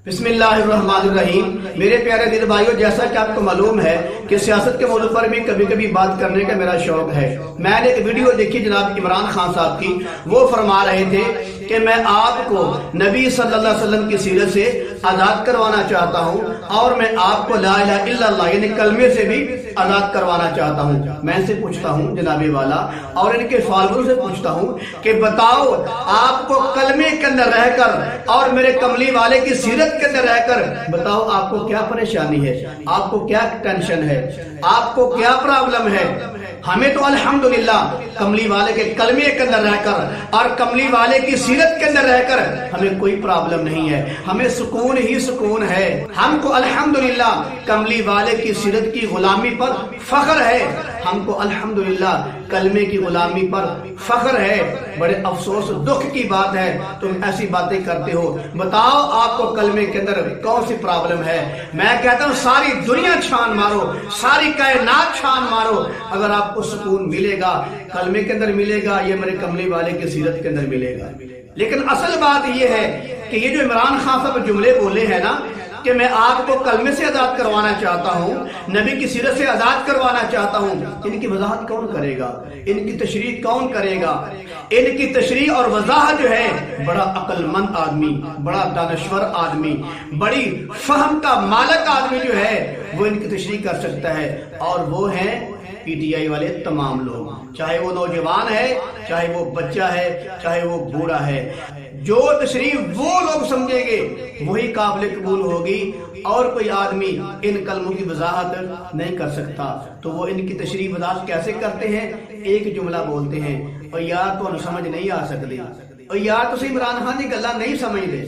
بسم اللہ الرحمن الرحیم۔ میرے پیارے دل بھائیو، جیسا کہ آپ کو معلوم ہے کہ سیاست کے موضوع پر بھی کبھی کبھی بات کرنے کا میرا شوق ہے۔ میں نے ایک ویڈیو دیکھی جناب عمران خان صاحب کی، وہ فرما رہے تھے کہ میں آپ کو نبی صلی اللہ علیہ وسلم کی سیرت سے آزاد کروانا چاہتا ہوں اور میں آپ کو لا الہ الا اللہ یعنی کلمے سے بھی آزاد کروانا چاہتا ہوں۔ میں ان سے پوچھتا ہوں جناب والا اور ان کے فالوور سے پوچھتا ہوں کہ بتاؤ، آپ کو کلمے کے اندر رہ کر اور میرے کملی والے کی سیرت کے اندر رہ کر بتاؤ آپ کو کیا پریشانی ہے، آپ کو کیا ٹینشن ہے، آپ کو کیا پرابلم ہے؟ ہمیں تو الحمدللہ کملی والے کے کلمے کے اندر رہ کر اور کملی والے کی سیرت کے اندر رہ کر ہمیں کوئی پرابلم نہیں ہے، ہمیں سکون ہی سکون ہے۔ ہم کو الحمدللہ کملی والے کی سیرت کی غلامی پر فخر ہے، ہم کو الحمدللہ کلمے کی غلامی پر فخر ہے۔ بڑے افسوس دکھ کی بات ہے تم ایسی باتیں کرتے ہو۔ بتاؤ آپ کو کلمے کے اندر کون سی پرابلم ہے؟ میں کہتا ہوں ساری دنیا چھان مارو، ساری کائنات چھان مارو، اگر آپ کو سکون ملے گا کلمے کے اندر ملے گا، یہ میرے کملی والے کی سیرت کے اندر ملے گا۔ لیکن اصل بات یہ ہے کہ یہ جو عمران خان صاحب جملے بولے ہیں نا کہ میں آپ کو کلمے سے آزاد کروانا چاہتا ہوں، نبی کی سیرت سے آزاد کروانا چاہتا ہوں، ان کی وضاحت کون کرے گا؟ ان کی تشریح کون کرے گا؟ ان کی تشریح اور وضاحت جو ہے بڑا عقل مند آدمی، بڑا دانشور آدمی، بڑی فہم کا مالک آدمی جو ہے وہ ان کی تشریح کر سکتا ہے، اور وہ ہیں پی ٹی آئی والے تمام لوگ، چاہے وہ نوجوان ہے، چاہے وہ بچہ ہے، چاہے وہ بوڑھا ہے۔ جو تشریح وہ لوگ سمجھیں گے وہی قابل قبول ہوگی، اور کوئی آدمی ان کلموں کی وضاحت نہیں کر سکتا۔ تو وہ ان کی تشریح وضاحت کیسے کرتے ہیں؟ ایک جملہ بولتے ہیں اور یار تو سمجھ نہیں آ سکتے، اور یار تو عمران خان کی گلا نہیں سمجھتے۔